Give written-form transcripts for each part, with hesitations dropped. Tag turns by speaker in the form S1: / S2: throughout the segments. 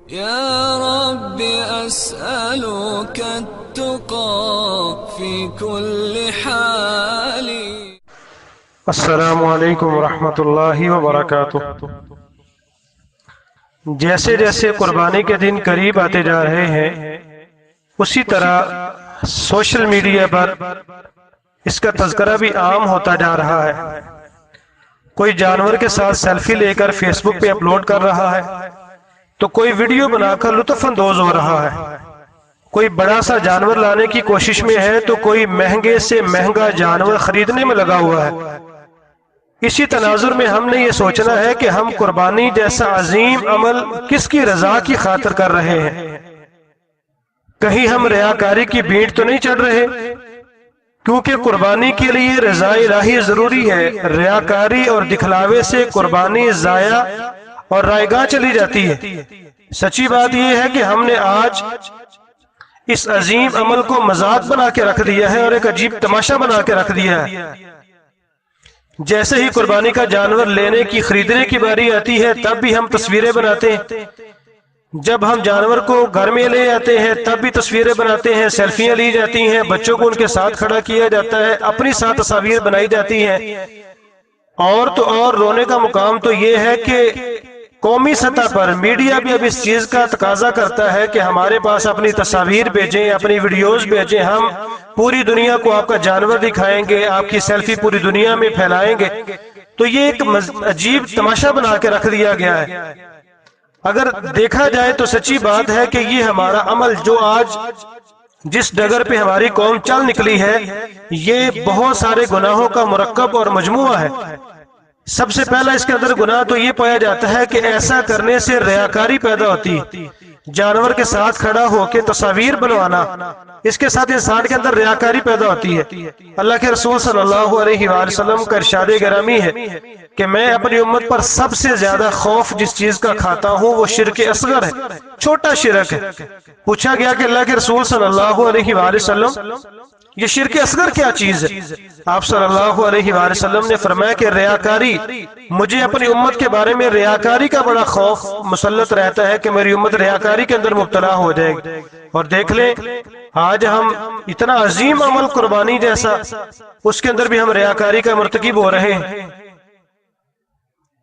S1: يا رب أسألك التقى في كل حال.
S2: السلام علیکم ورحمۃ اللہ وبرکاتہ۔ جیسے جیسے قربانی کے دن قریب آتے جا رہے ہیں اسی طرح سوشل میڈیا پر اس کا تذکرہ بھی عام ہوتا جا رہا ہے۔ کوئی جانور کے ساتھ سیلفی لے کر فیس بک پہ اپلوڈ کر رہا ہے تو کوئی ویڈیو بنا کر لطف اندوز ہو رہا ہے، کوئی بڑا سا جانور لانے کی کوشش میں ہے تو کوئی مہنگے سے مہنگا جانور خریدنے میں لگا ہوا ہے۔ اسی تناظر میں ہم نے یہ سوچنا ہے کہ ہم قربانی جیسا عظیم عمل کس کی رضا کی خاطر کر رہے ہیں؟ کہیں ہم ریاکاری کی بھیڑ تو نہیں چڑھ رہے؟ کیونکہ قربانی کے لیے رضا الہی ضروری ہے۔ ریاکاری اور دکھلاوے سے قربانی ضائع اور رائے گاہ چلی جاتی ہے۔ سچی بات یہ ہے کہ ہم نے آج اس عظیم عمل کو مذاق بنا کے رکھ دیا ہے اور ایک عجیب تماشا بنا کے رکھ دیا ہے۔ جیسے ہی قربانی کا جانور لینے کی خریدنے کی باری آتی ہے تب بھی ہم تصویریں بناتے ہیں، جب ہم جانور کو گھر میں لے آتے ہیں تب بھی تصویریں بناتے ہیں، سیلفیاں لی جاتی ہیں، بچوں کو ان کے ساتھ کھڑا کیا جاتا ہے، اپنی ساتھ تصاویر بنائی جاتی ہیں۔ اور تو اور رونے کا مقام تو یہ ہے کہ قومی سطح پر میڈیا بھی اب اس چیز کا تقاضا کرتا ہے کہ ہمارے پاس اپنی تصاویر بھیجیں، اپنی ویڈیوز بھیجیں، ہم پوری دنیا کو آپ کا جانور دکھائیں گے، آپ کی سیلفی پوری دنیا میں پھیلائیں گے۔ تو یہ ایک عجیب تماشا بنا کے رکھ دیا گیا ہے۔ اگر دیکھا جائے تو سچی بات ہے کہ یہ ہمارا عمل جو آج جس ڈگر پہ ہماری قوم چل نکلی ہے یہ بہت سارے گناہوں کا مرکب اور مجموعہ ہے۔ سب سے پہلا اس کے اندر گناہ تو یہ پایا جاتا ہے کہ ایسا کرنے سے ریاکاری پیدا ہوتی ہے۔ جانور کے ساتھ کھڑا ہو کے تصاویر بنوانا، اس کے ساتھ انسان کے اندر ریاکاری پیدا ہوتی ہے۔ اللہ کے رسول صلی اللہ علیہ وآلہ وسلم کا ارشاد گرامی ہے کہ میں اپنی امت پر سب سے زیادہ خوف جس چیز کا کھاتا ہوں وہ شرک اصغر ہے، چھوٹا شرک ہے۔ پوچھا گیا کہ اللہ کے رسول صلی اللہ علیہ وآلہ وسلم یہ شرک اصغر کیا چیز ہے؟ آپ صلی اللہ علیہ وآلہ وسلم نے فرمایا کہ ریاکاری، مجھے اپنی امت کے بارے میں ریاکاری کا بڑا خوف مسلط رہتا ہے کہ میری امت ریاکاری کے اندر مبتلا ہو جائے گی۔ اور دیکھ لیں آج ہم اتنا عظیم عمل قربانی جیسا، اس کے اندر بھی ہم ریاکاری کا مرتکب ہو رہے ہیں۔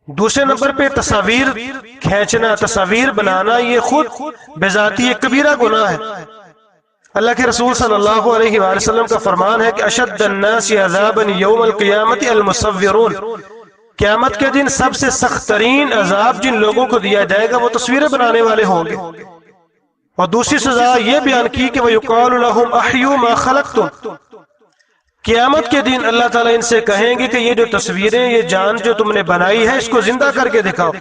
S2: دوسرے نمبر پہ تصاویر کھینچنا، تصاویر بنانا، یہ خود بذاتی ایک کبیرہ گناہ ہے۔ اللہ کے رسول صلی اللہ علیہ وآلہ وسلم کا فرمان ہے کہ اشد الناس عذابا یوم القیامت المصورون، قیامت کے دن سب سے سخت ترین عذاب جن لوگوں کو دیا جائے گا وہ تصویریں بنانے والے ہوں گے۔ اور دوسری سزا یہ بیان کی کہ وَيُقَالُ لَهُمْ أَحْيُوا مَا خَلَقْتُمْ، قیامت کے دن اللہ تعالیٰ ان سے کہیں گے کہ یہ جو تصویریں، یہ جان جو تم نے بنائی ہے اس کو زندہ کر کے دکھاؤ۔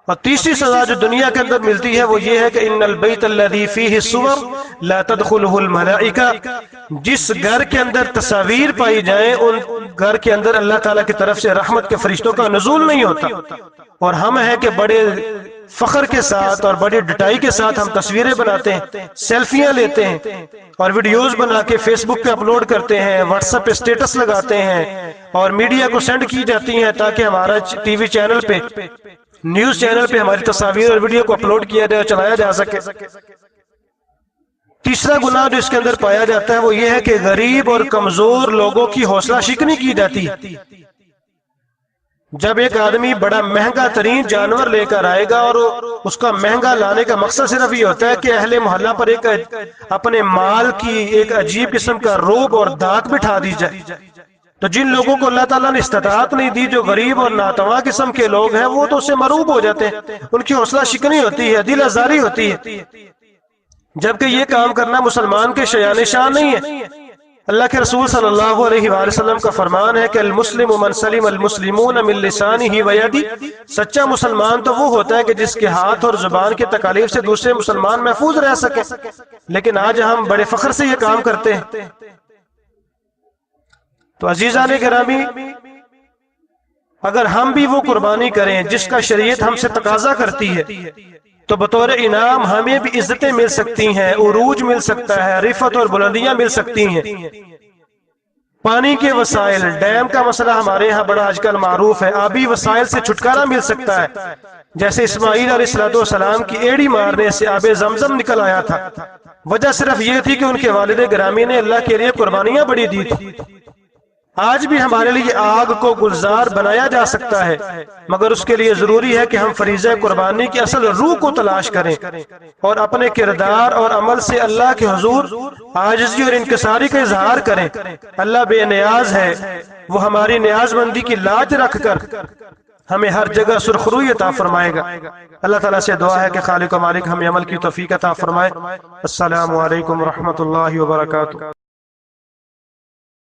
S2: اور تیسری سزا جو دنیا کے اندر ملتی ہے وہ یہ ہے کہ ان البیت الذی فیہ الصور لا تدخلہ الملائکہ، جس گھر کے اندر تصاویر پائی جائیں ان گھر کے اندر اللہ تعالیٰ کی طرف سے رحمت کے فرشتوں کا نزول نہیں ہوتا۔ اور ہم ہیں کہ بڑے فخر کے ساتھ اور بڑی ڈٹائی کے ساتھ ہم تصویریں بناتے ہیں، سیلفیاں لیتے ہیں اور ویڈیوز بنا کے فیس بک پہ اپلوڈ کرتے ہیں، واٹس ایپ پہ اسٹیٹس لگاتے ہیں اور میڈیا کو سینڈ کی جاتی ہیں تاکہ ہمارا ٹی وی چینل پہ، نیوز چینل پہ ہماری تصاویر اور ویڈیو کو اپلوڈ کیا جائے، چلایا جا سکے۔ تیسرا گناہ جو اس کے اندر پایا جاتا ہے وہ یہ ہے کہ غریب اور کمزور لوگوں کی حوصلہ شکنی کی جاتی ہے۔ جب ایک آدمی بڑا مہنگا ترین جانور لے کر آئے گا اور اس کا مہنگا لانے کا مقصد صرف یہ ہوتا ہے کہ اہل محلہ پر ایک اپنے مال کی ایک عجیب قسم کا رعب اور دھاک بٹھا دی جائے، تو جن لوگوں کو اللہ تعالیٰ نے استطاعت نہیں دی، جو غریب اور ناتواں قسم کے لوگ ہیں، وہ تو اس سے مرعوب ہو جاتے ہیں، ان کی حوصلہ شکنی ہوتی ہے، دل آزاری ہوتی ہے، جبکہ یہ کام کرنا مسلمان کے شایان شان نہیں ہے۔ اللہ کے رسول صلی اللہ علیہ وآلہ وسلم کا فرمان ہے کہ المسلم من سلم المسلمون من لسانہ ویدہ، سچا مسلمان تو وہ ہوتا ہے کہ جس کے ہاتھ اور زبان کے تکالیف سے دوسرے مسلمان محفوظ رہ سکے، لیکن آج ہم بڑے فخر سے یہ کام کرتے ہیں۔ تو عزیزان گرامی، اگر ہم بھی وہ قربانی کریں جس کا شریعت ہم سے تقاضا کرتی ہے تو بطور انعام ہمیں بھی عزتیں مل سکتی ہیں، عروج مل سکتا ہے، رفعت اور بلندیاں مل سکتی ہیں۔ پانی کے وسائل، ڈیم کا مسئلہ ہمارے ہاں بڑا آج کل معروف ہے، آبی وسائل سے چھٹکارا مل سکتا ہے، جیسے اسماعیل علیہ السلام کی ایڑی مارنے سے آب زمزم نکل آیا تھا، وجہ صرف یہ تھی کہ ان کے والد گرامی نے اللہ کے لیے قربانیاں بڑی دی تھی۔ آج بھی ہمارے لیے آگ کو گلزار بنایا جا سکتا ہے، مگر اس کے لیے ضروری ہے کہ ہم فریضہ قربانی کی اصل روح کو تلاش کریں اور اپنے کردار اور عمل سے اللہ کے حضور عاجزی اور انکساری کا اظہار کریں۔ اللہ بے نیاز ہے، وہ ہماری نیاز مندی کی لاج رکھ کر ہمیں ہر جگہ سرخروئی عطا فرمائے گا۔ اللہ تعالیٰ سے دعا ہے کہ خالق و مالک ہمیں عمل کی توفیق عطا فرمائے۔ السلام علیکم ورحمۃ اللہ وبرکاتہ۔